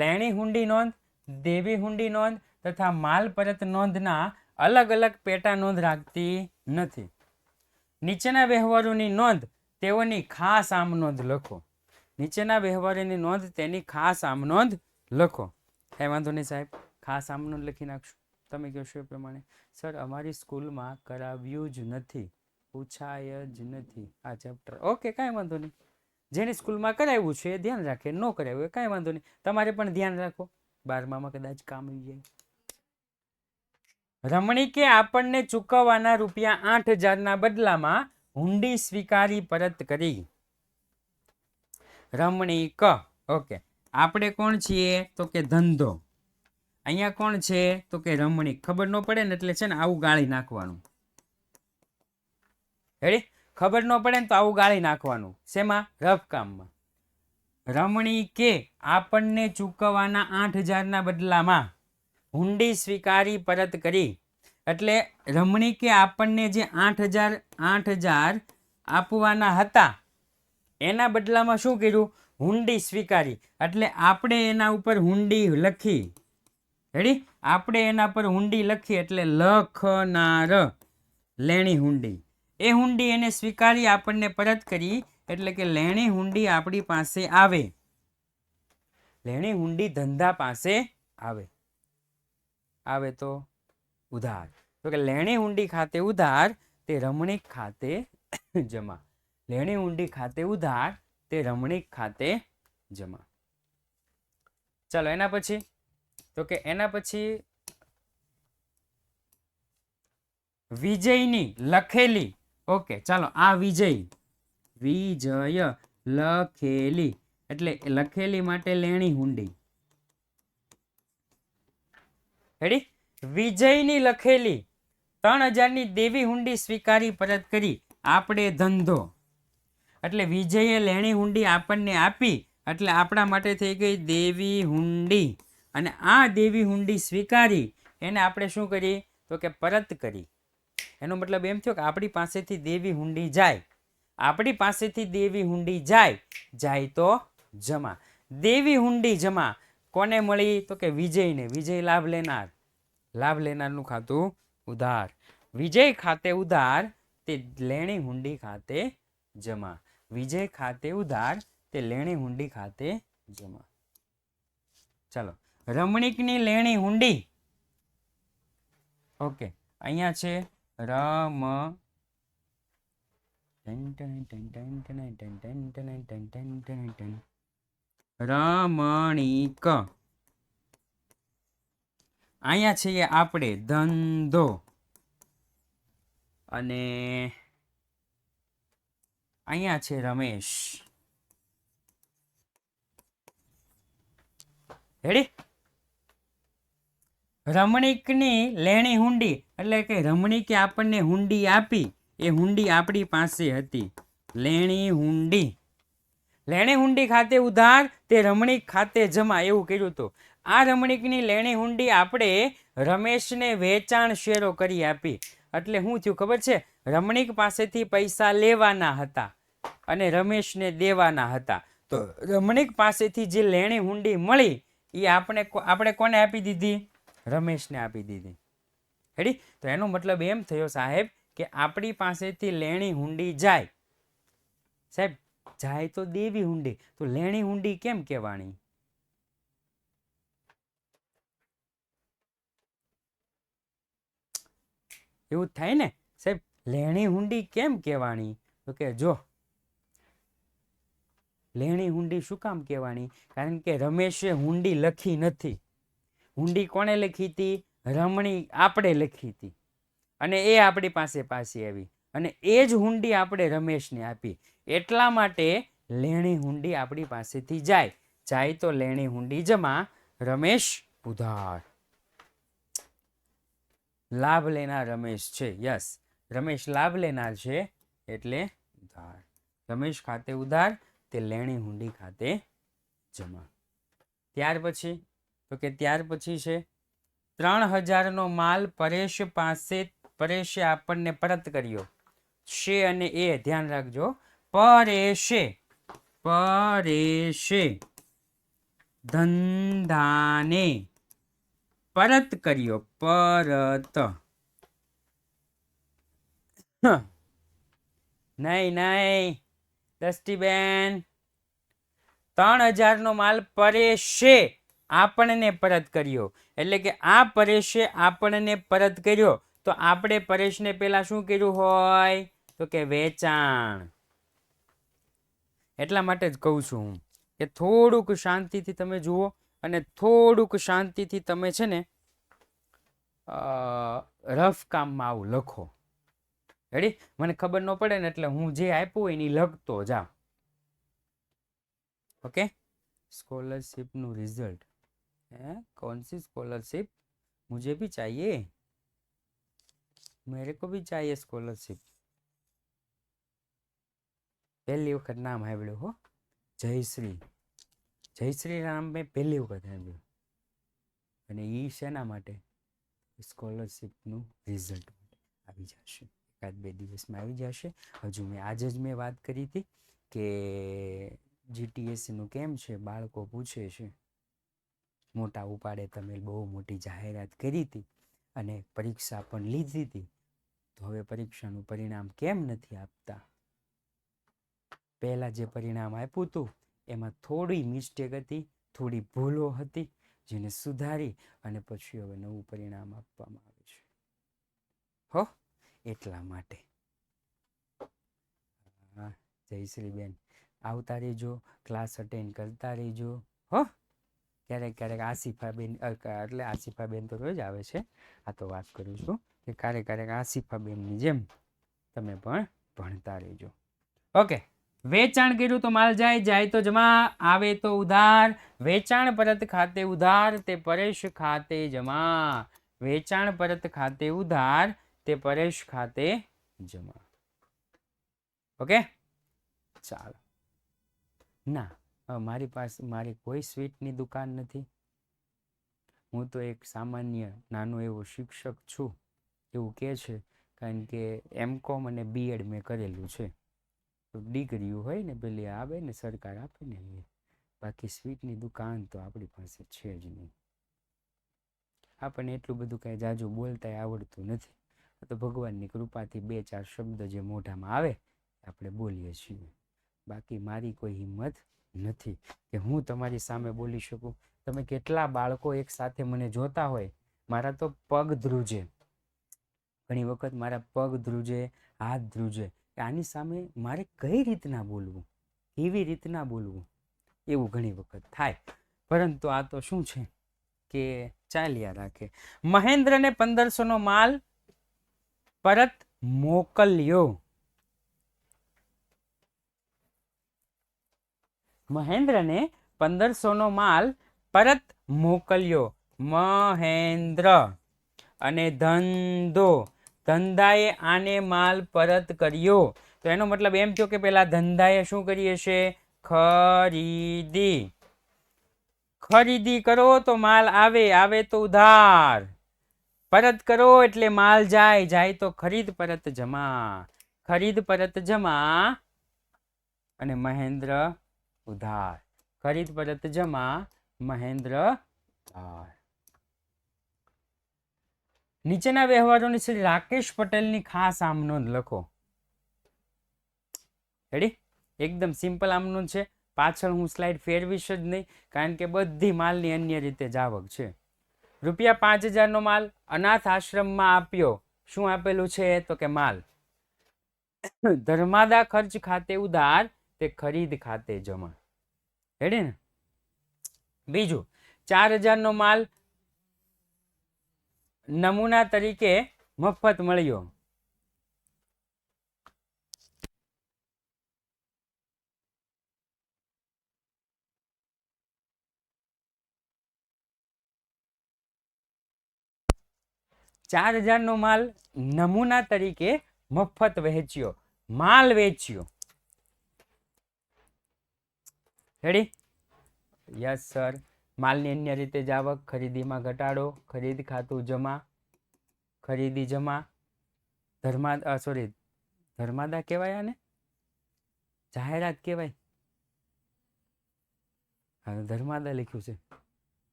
લેણી હુંડી નોંધ, દેવી હુંડી નોંધ તથા માલ પરત નોંધના અલગ અલગ પેટા નોંધ રાખતી નથી. નીચેના વ્યવહારોની નોંધ તેઓની ખાસ આમ નોંધ લખો. નીચેના વ્યવહારોની નોંધ તેની ખાસ આમ નોંધ લખો. કઈ વાંધો નહીં સાહેબ, ખાસ આમ નોંધ લખી નાખશું. તમે કહેશો એ પ્રમાણે સર અમારી સ્કૂલમાં કરાવ્યું જ નથી, પૂછાય જ નથી આ ચેપ્ટર. ઓકે, કાંઈ વાંધો નહીં. જેની સ્કૂલમાં કરાવ્યું છે એ ધ્યાન રાખે, ન કરાવ્યું કાંઈ વાંધો નહીં. તમારે પણ ધ્યાન રાખો, 12માં કદાચ કામ આવી જાય. રમણીકે આપણને ચૂકવવાના રૂપિયા 8,000ના બદલામાં હુંડી સ્વીકારી પરત કરી. રમણીક, ઓકે. આપણે કોણ છીએ? તો કે ધંધો. અહીંયા કોણ છે? તો કે રમણીક. ખબર ન પડે ને એટલે છે ને આવું ગાળી નાખવાનું. રેડી? ખબર ન પડે ને તો આવું ગાળી નાખવાનું. શેમાં? રફ કામમાં. રમણીકે આપણને ચૂકવવાના 8,000ના બદલામાં હુંડી સ્વીકારી પરત કરી. એટલે રમણીકે આપણને જે 8,000 આપવાના હતા એના બદલામાં શું કર્યું? હુંડી સ્વીકારી. એટલે આપણે એના ઉપર હુંડી લખી. રેડી? આપણે એના પર હુંડી લખી એટલે લખનાર, લેણી હુંડી. એ હુંડી એને સ્વીકારી આપણને પરત કરી એટલે કે લેણી હુંડી આપણી પાસે આવે. લેણી હુંડી ધંધા પાસે આવે. આવે તો ઉધાર. તો કે લેણી હુંડી ખાતે ઉધાર તે રમણીક ખાતે જમા. લેણી હુંડી ખાતે ઉધાર તે રમણીક ખાતે જમા. ચાલો એના પછી તો કે એના પછી વિજયની લખેલી. ઓકે, ચાલો આ વિજય લખેલી એટલે લખેલી માટે લેણી હુંડી. રેડી? વિજયની લખેલી 3,000ની દેવી હુંડી સ્વીકારી પરત કરી. આપણે ધંધો એટલે વિજયે લેણી હુંડી આપણને આપી એટલે આપણા માટે થઈ ગઈ દેવી હુંડી. અને આ દેવી હુંડી સ્વીકારી એને આપણે શું કરી? તો કે પરત કરી. એનો મતલબ એમ થયો કે આપણી પાસેથી દેવી હુંડી જાય. આપણી પાસેથી દેવી હુંડી જાય તો જમા. દેવી હુંડી જમા કોને મળી? તો કે વિજયને. વિજય લાભ લેનાર. લાભ લેનારનું ખાતું ઉધાર. વિજય ખાતે ઉધાર તે લેણી હુંડી ખાતે જમા. વિજય ખાતે ઉધાર તે લેણી હુંડી ખાતે જમા. ચાલો, રમણીકની લેણી હુંડી. ઓકે, અહીંયા છે રમણીક. અહીંયા છીએ આપણે ધંધો. અને અહીંયા છે રમેશ. રેડી? રમણીકની લેણી હુંડી એટલે કે રમણીકે આપણને હુંડી આપી, એ હુંડી આપણી પાસે હતી. લેણી હુંડી. લેણી હુંડી ખાતે ઉધાર તે રમણીક ખાતે જમા એવું કર્યું હતું. આ રમણીકની લેણી હુંડી આપણે રમેશને વેચાણ શેરો કરી આપી. એટલે શું થયું ખબર છે? રમણીક પાસેથી પૈસા લેવાના હતા અને રમેશને દેવાના હતા. તો રમણીક પાસેથી જે લેણી હુંડી મળી એ આપણે કોને આપી દીધી? રમેશને આપી દીધી. રેડી? તો એનો મતલબ એમ થયો સાહેબ કે આપણી પાસેથી લેણી હુંડી જાય. સાહેબ જાય તો દેવી હુંડી, તો લેણી હુંડી કેમ કહેવાણી? એવું જ થાય ને સાહેબ. લેણી હુંડી કેમ કહેવાણી? તો કે જો લેણી હુંડી શું કામ કહેવાણી? કારણ કે રમેશે હુંડી લખી નથી. હુંડી કોણે લખી હતી? રમણી આપણે લખી હતી અને એ આપણી પાસે પાછી આવી અને એ જ હુંડી આપણે રમેશને આપી. એટલા માટે લેણી હુંડી આપણી પાસેથી જાય તો લેણી હુંડી જમા, રમેશ ઉધાર. લાભ લેનાર રમેશ છે. યસ, રમેશ લાભ લેનાર છે એટલે ઉધાર. રમેશ ખાતે ઉધાર, તે લેણી હુંડી ખાતે જમા. ત્યાર પછી તો કે ત્યાર પછી છે 3000 નો માલ પરેશે આપણને પરત કર્યો. શે અને એ ધ્યાન રાખજો. પરેશે ધંધાને પરત કર્યો. પરત નહીં દષ્ટીબેન, 3000 નો માલ પરેશે આપણને પરત કર્યો એટલે કે આ પરેશે આપણને પરત કર્યો તો આપણે પરેશને પેલા શું કર્યું હોય? તો કે વેચાણ. એટલા માટે જ કહું છું હું કે થોડુંક શાંતિથી તમે જુઓ અને થોડુંક શાંતિથી તમે છે ને રફ કામમાં આવું લખો. રેડી? મને ખબર ન પડે ને એટલે હું જે આપ્યું હોય ને લખતો જાઉં. ओके, स्कॉलरशिप नु रिजल्ट है? कौन सी स्कॉलरशिप? मुझे भी चाहिए, मेरे को भी चाहिए स्कॉलरशिप. पहली वक्त नाम साંભળ્યું हो, જયશ્રી નામ મેં પહેલી વખત સાંભળ્યું અને એ શેના માટે? સ્કોલરશિપનું રિઝલ્ટ આવી જશે, એકાદ બે દિવસમાં આવી જશે. હજુ મેં આજે જ મેં વાત કરી હતી કે જીટીએસસીનું કેમ છે, બાળકો પૂછે છે મોટા ઉપાડે તમે બહુ મોટી જાહેરાત કરી હતી અને પરીક્ષા પણ લીધી હતી, તો હવે પરીક્ષાનું પરિણામ કેમ નથી આપતા? પહેલા જે પરિણામ આપ્યું હતું એમાં થોડી મિસ્ટેક હતી, થોડી ભૂલો હતી, જેને સુધારી અને પછી હવે નવું પરિણામ આપવામાં આવે છે. હો, એટલા માટે જયશ્રીબેન આવતા રહેજો, ક્લાસ અટેન્ડ કરતા રહેજો. હો, ક્યારેક આસિફાબેન, એટલે આસિફાબેન તો રોજ આવે છે, આ તો વાત કરું છું કે ક્યારેક આસિફાબેનની જેમ તમે પણ ભણતા રહેજો. ઓકે, વેચાણ કર્યું તો માલ જાય તો જમા, આવે તો ઉધાર. વેચાણ પરત ખાતે ઉધાર, તે પરેશ ખાતે જમા. વેચાણ પરત ખાતે ઉધાર, તે પરેશ ખાતે જમા. ઓકે, ચાલો. ના, મારી પાસે મારી કોઈ સ્વીટની દુકાન નથી. હું તો એક સામાન્ય નાનો એવો શિક્ષક છું એવું કહે છે, કારણ કે એમકોમ અને બીએડ મેં કરેલું છે. તો ડિગ્રીઓ હોય ને પેલી આવે ને સરકાર આપે ને એ, બાકી સ્વીટની દુકાન તો આપણી પાસે છે જ નહીં. આપણને એટલું બધું કાંઈ જાજુ બોલતાય આવડતું નથી. તો ભગવાનની કૃપાથી બે ચાર શબ્દ જે મોઢામાં આવે આપણે બોલીએ છીએ. બાકી મારી કોઈ હિંમત નથી કે હું તમારી સામે બોલી શકું. તમે કેટલા બાળકો એક સાથે મને જોતા હોય, મારા તો પગ ધ્રુજે, ઘણી વખત મારા પગ ધ્રુજે, હાથ ધ્રુજે, આની સામે મારે કઈ રીતના બોલવું, કેવી રીતના બોલવું, એવું ઘણી વખત થાય. પરંતુ આ તો શું છે કે ચાલ્યા રાખે. મહેન્દ્રને 1500 નો માલ પરત મોકલ્યો. મહેન્દ્રને 1500 નો માલ પરત મોકલ્યો. મહેન્દ્ર અને ધંધાએ આને માલ પરત કર્યો. તો એનો મતલબ એમ થયો કે પેલા ધંધાએ શું કરી હશે? ખરીદી કરો તો માલ આવે તો ઉધાર. પરત કરો એટલે માલ જાય તો ખરીદ પરત જમા. ખરીદ પરત જમા અને મહેન્દ્ર ઉધાર. ખરીદ પરત જમા, મહેન્દ્ર ઉધાર. નીચેના વ્યવહારોની શ્રી રાકેશ પટેલની ખાસ આમ નોંધ લખો. રેડી? એકદમ સિમ્પલ આમ નોંધ છે. પાછળ હું સ્લાઇડ ફેરવીશ જ નહીં, કારણ કે બધી માલની અન્ય રીતે જ આવક છે. ₹5000 નો માલ અનાથ આશ્રમમાં આપ્યો શું આપેલું છે તો કે માલ. ધર્માદા ખર્ચ ખાતે ઉધાર તે ખરીદ ખાતે જમા. રેડી ને. બીજું 4000 નો માલ નમૂના તરીકે મફત મળ્યો. $4000 નો માલ નમૂના તરીકે મફત વહેંચ્યો. માલ વેચ્યો. રેડી. Yes sir. માલની અન્ય રીતે જ આવક, ખરીદીમાં ઘટાડો, ખરીદ ખાતું જમા, ખરીદી જમા, ધર્માદા કહેવાય આને, જાહેરાત કહેવાય. હા, ધર્માદા લખ્યું છે.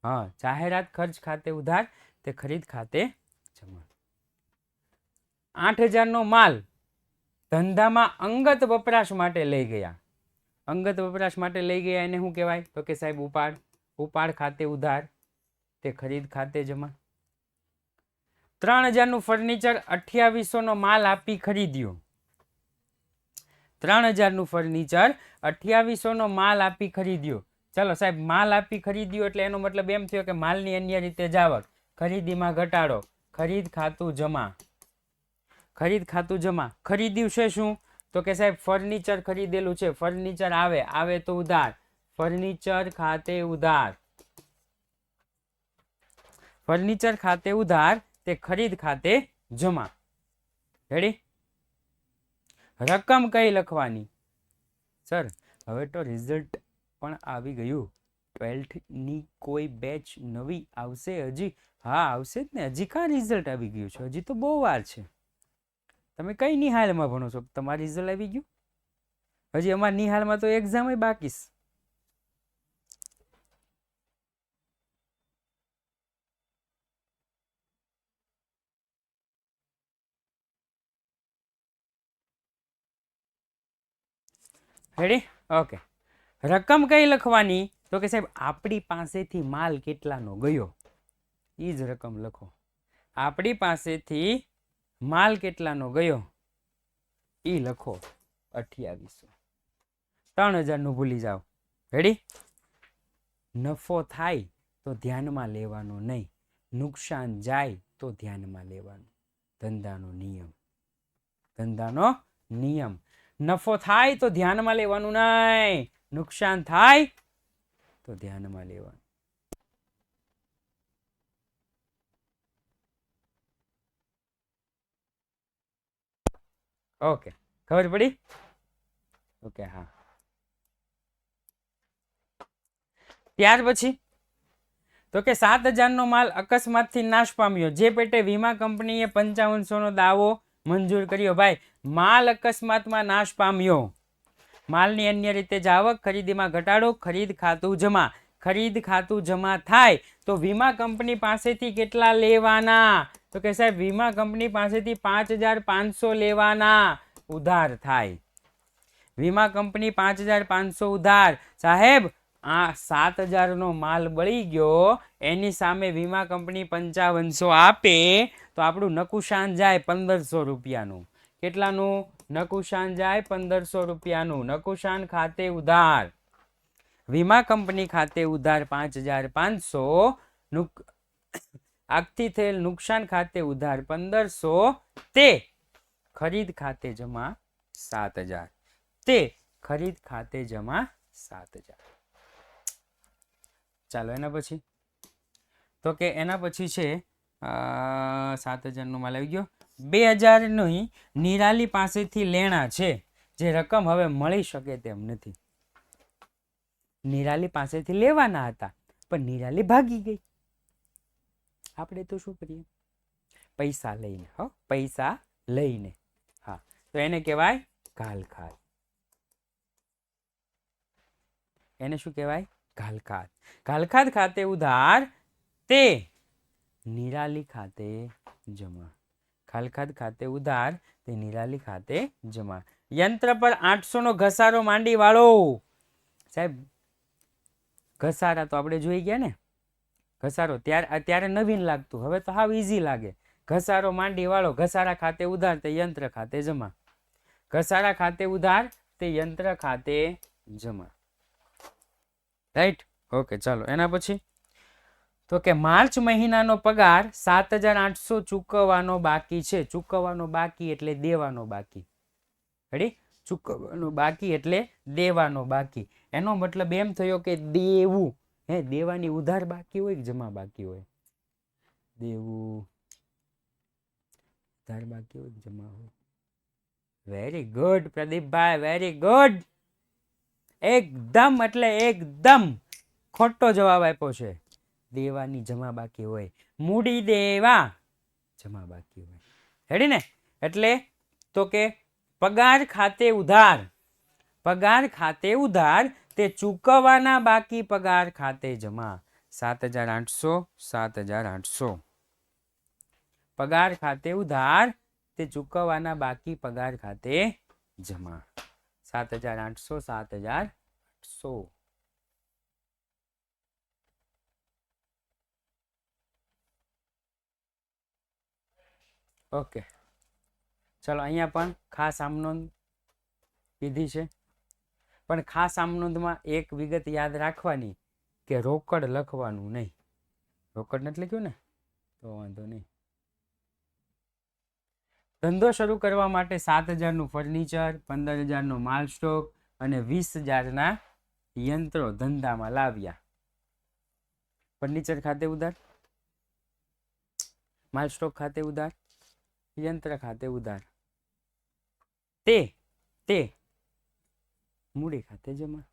હા, જાહેરાત ખર્ચ ખાતે ઉધાર તે ખરીદ ખાતે જમા. 8000 નો માલ ધંધામાં અંગત વપરાશ માટે લઈ ગયા. અંગત વપરાશ માટે લઈ ગયા એને શું કહેવાય તો કે સાહેબ ઉપાડ. ઉપાડ ખાતે ઉધાર તે ખરીદ ખાતે જમા. 3000 નું ફર્નિચર 2800 નો માલ આપી ખરીદ્યું. 3000 નું ફર્નિચર 2800 નો માલ આપી ખરીદ્યું. ચલો સાહેબ, માલ આપી ખરીદ્યું એટલે એનો મતલબ એમ થયો કે માલની અન્ય રીતે જાવક, ખરીદીમાં ઘટાડો, ખરીદ ખાતું જમા. ખરીદ ખાતું જમા. ખરીદ્યું છે શું તો કે સાહેબ ફર્નિચર ખરીદેલું છે. ફર્નિચર આવે તો ઉધાર, ફર્નિચર ખાતે ઉધાર. ફર્નિચર ખાતે ઉધાર તે ખરીદ ખાતે જમા. રેડી. રકમ કઈ લખવાની સર? હવે તો રિઝલ્ટ પણ આવી ગયું. 12th ની કોઈ બેચ નવી આવશે હજી? હા, આવશે જ ને. હજી કાં રિઝલ્ટ આવી ગયું છે? હજી તો બહુ વાર છે. તમે કઈ નિહાલમાં ભણો છો? તમારું રિઝલ્ટ આવી ગયું? હજી અમારા નિહાલમાં તો એક્ઝામ બાકી છે. રેડી. ઓકે. રકમ કઈ લખવાની તો કે સાહેબ આપણી પાસેથી માલ કેટલાનો ગયો એ જ રકમ લખો. આપણી પાસેથી માલ કેટલાનો ગયો એ લખો. 2800. 3000 નું ભૂલી જાઓ. રેડી. નફો થાય તો ધ્યાનમાં લેવાનો નહીં, નુકસાન જાય તો ધ્યાનમાં લેવાનું. ધંધાનો નિયમ. ધંધાનો નિયમ. નફો થાય તો ધ્યાનમાં લેવાનું નહીં, નુકસાન થાય તો ધ્યાનમાં લેવાનું. ઓકે, ખબર પડી? ઓકે, હા. ત્યાર પછી તો કે 7000 નો માલ અકસ્માતથી નાશ પામ્યો. જે પેટે વીમા કંપનીએ 5500 નો દાવો મંજૂર કર્યો. ભાઈ, માલ અકસ્માતમાં નાશ પામ્યો. માલની અન્ય રીતે જ આવક, ખરીદીમાં ઘટાડો, ખરીદ ખાતું જમા. ખરીદ ખાતું જમા થાય તો વીમા કંપની પાસેથી કેટલા લેવાના તો કે સાહેબ વીમા કંપની પાસેથી 5500 લેવાના. ઉધાર થાય. વીમા કંપની 5500 ઉધાર. સાહેબ, આ 7000 નો માલ બળી ગયો, એની સામે વીમા કંપની 5500 આપે તો આપણું નકુશાન જાય 1500 રૂપિયાનું. કેટલાનું નકુશાન જાય? 1500 રૂપિયાનું. નકુશાન ખાતે ઉધાર. વીમા કંપની ખાતે ઉધાર 5500. આગથી થયેલ નુકસાન ખાતે ઉધાર 1500. તે ખરીદ ખાતે જમા 7000. તે ખરીદ ખાતે જમા 7000. ચાલો એના પછી તો કે એના પછી છે 7000 નો માલ આવી ગયો. 2000 ની નિરાલી પાસેથી લેણા છે, જે રકમ હવે મળી શકે તેમ નથી. નિરાલી પાસેથી લેવાના હતા પણ નિરાલી ભાગી ગઈ. આપણે તો શું કરીએ? પૈસા લઈને. પૈસા લઈને. હા, તો એને કહેવાય ઘાલખાત. એને શું કહેવાય? ઘાલખાત. ઘાલખાત ખાતે ઉધાર તે નિરાલી ખાતે જમા. ઘાલખાત ખાતે ઉધાર તે નિરાલી ખાતે જમા. યંત્ર પર 800 નો ઘસારો માંડી વાળો. સાહેબ, ઘસારા તો આપણે જોઈ ગયા ને. ઘસારો ત્યારે નવીન લાગતું, હવે તો હાવ ઈઝી લાગે. ઘસારો માંડી વાળો, ઘસારા ખાતે ઉધાર તે યંત્ર ખાતે જમા. ઘસારા ખાતે ઉધાર તે યંત્ર ખાતે જમા. રાઈટ. ઓકે, ચાલો એના પછી તો કે માર્ચ મહિનાનો પગાર 7,800 ચૂકવવાનો બાકી છે. ચૂકવવાનો બાકી એટલે દેવાનો બાકી. રેડી? ચૂકવવાનો બાકી એટલે દેવાનો બાકી. એનો મતલબ એમ થયો કે દેવું, હે, દેવાની ઉધાર બાકી હોય કે જમા બાકી હોય? દેવું ઉધાર બાકી હોય કે જમા હોય? વેરી ગુડ પ્રદીપભાઈ, વેરી ગુડ. એકદમ એટલે એકદમ ખોટો જવાબ આપ્યો છે. દેવાની જમા બાકી હોય. મૂડી દેવા જમા બાકી હોય. રેડી ને? એટલે તો કે પગાર ખાતે ઉધાર, પગાર ખાતે ઉધાર તે ચૂકવવાના બાકી પગાર ખાતે જમા. 7,800 7,800. પગાર ખાતે ઉધાર તે ચૂકવવાના બાકી પગાર ખાતે જમા. 7,800 7,800. ઓકે, ચાલો અહીંયા પણ ખાસ આમનોંધ કીધી છે, પણ ખાસ આમનોંધમાં એક વિગત યાદ રાખવાની કે રોકડ લખવાનું નહીં. રોકડ નથી લખ્યું ને તો વાંધો નહીં. ધંધો શરૂ કરવા માટે 7,000નું ફર્નિચર, 15,000નો માલ સ્ટોક અને 20,000ના યંત્રો ધંધામાં લાવ્યા. ફર્નિચર ખાતે ઉધાર, માલ સ્ટોક ખાતે ઉધાર, યંત્ર ખાતે ઉધાર, તે મૂડી ખાતે જમા.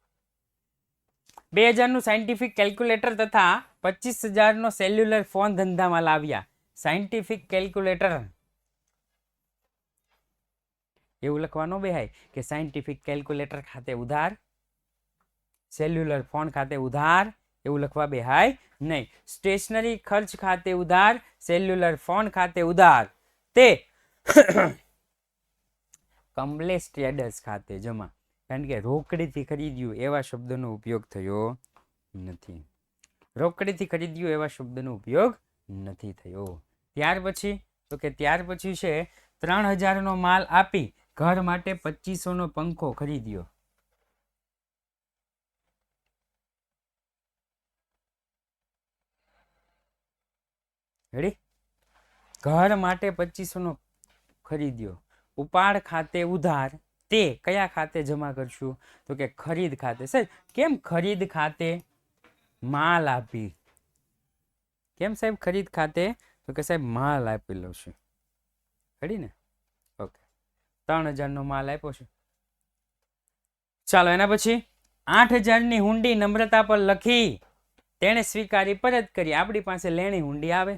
2,000નું સાયન્ટિફિક કેલ્ક્યુલેટર તથા 25,000નો સેલ્યુલર ફોન ધંધામાં લાવ્યા. સાયન્ટિફિક કેલ્ક્યુલેટર એવું લખવાનું બેહાય કે સાયન્ટિફિક કેલ્ક્યુલેટર ખાતે ઉધાર, સેલ્યુલર ફોન ખાતે ઉધાર, એવું લખવા બેહાય નહીં. સ્ટેશનરી ખર્ચ ખાતે ઉધાર, સેલ્યુલર ફોન ખાતે ઉધાર, તે કમલેશ ટ્રેડર્સ ખાતે જમા. કારણ કે રોકડીથી ખરીદ્યું એવા શબ્દનો ઉપયોગ થયો નથી. રોકડીથી ખરીદ્યું એવા શબ્દનો ઉપયોગ નથી થયો. ત્યાર પછી તો કે ત્યાર પછી છે 3,000નો માલ આપી ઘર માટે 2,500નો પંખો ખરીદ્યો. રેડી? ઘર માટે 2,500નો ખરીદ્યો. ઉપાડ ખાતે ઉધાર, તે કયા ખાતે જમા કરશું? તો કે ખરીદ ખાતે. સાહેબ કેમ ખરીદ ખાતે માલ આપી? કેમ સાહેબ ખરીદ ખાતે? તો કે સાહેબ માલ આપેલો છે. રેડી ને? ઓકે, 3,000નો માલ આપ્યો છે. ચાલો એના પછી 8,000ની હુંડી નમ્રતા પર લખી તેણે સ્વીકારી પરત કરી. આપણી પાસે લેણી હુંડી આવે.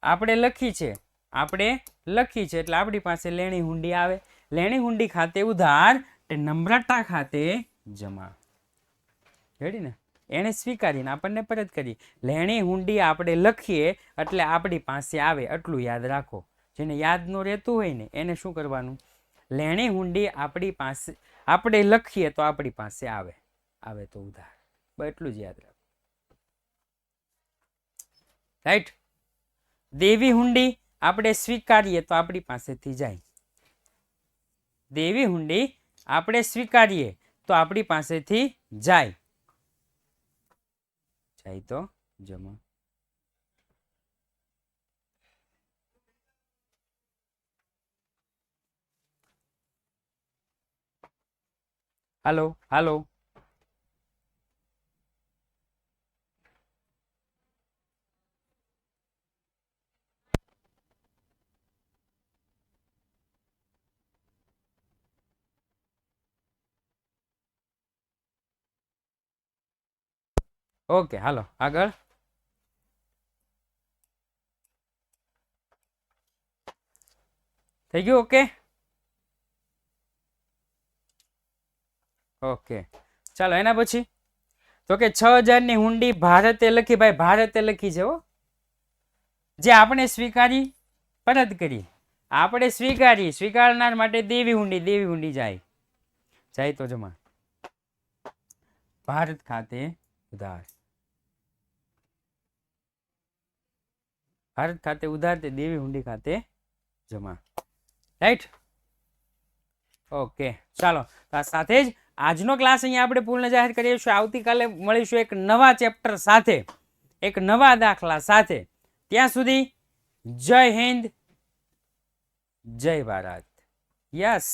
આપણે લખી છે એટલે આપણી પાસે લેણી હુંડી આવે. લેણી હુંડી ખાતે ઉધાર તે નમ્રતા ખાતે જમા. રેડી ને? એને સ્વીકારીને આપણને પરત કરી. લેણી હુંડી આપણે લખીએ એટલે આપણી પાસે આવે, એટલું યાદ રાખો. જેને યાદ ન રહેતું હોય ને એને શું કરવાનું? લેણી હુંડી આપણી પાસે આપણે લખીએ તો આપણી પાસે આવે, આવે તો ઉધાર. એટલું જ યાદ રાખો. રાઈટ? દેવી હુંડી આપણે સ્વીકારીએ તો આપણી પાસેથી જાય. દેવી હુંડી આપણે સ્વીકારીએ તો આપણી પાસેથી જાય. જાય તો જમા. હાલો હાલો. ઓકે, હાલો આગળ. થઈ ગયું? ઓકે ઓકે, ચાલો એના પછી તો કે 6,000ની હુંડી ભારતે લખી. ભાઈ ભારતે લખી છે હો, જે આપણે સ્વીકારી પરત કરી. આપણે સ્વીકારી, સ્વીકારનાર માટે દેવી હુંડી, દેવી હુંડી જાય, જાય તો જમા. ભારત ખાતે ઉધાર. ભારત ખાતે ઉધાર તે દેવી હુંડી ખાતે જમા. રાઈટ? ઓકે, ચાલો. તો આ સાથે જ આજનો ક્લાસ અહીંયા આપણે પૂર્ણ જાહેર કરીએ છીએ. આવતીકાલે મળીશું એક નવા ચેપ્ટર સાથે, એક નવા દાખલા સાથે. ત્યાં સુધી જય હિન્દ, જય ભારત. યસ.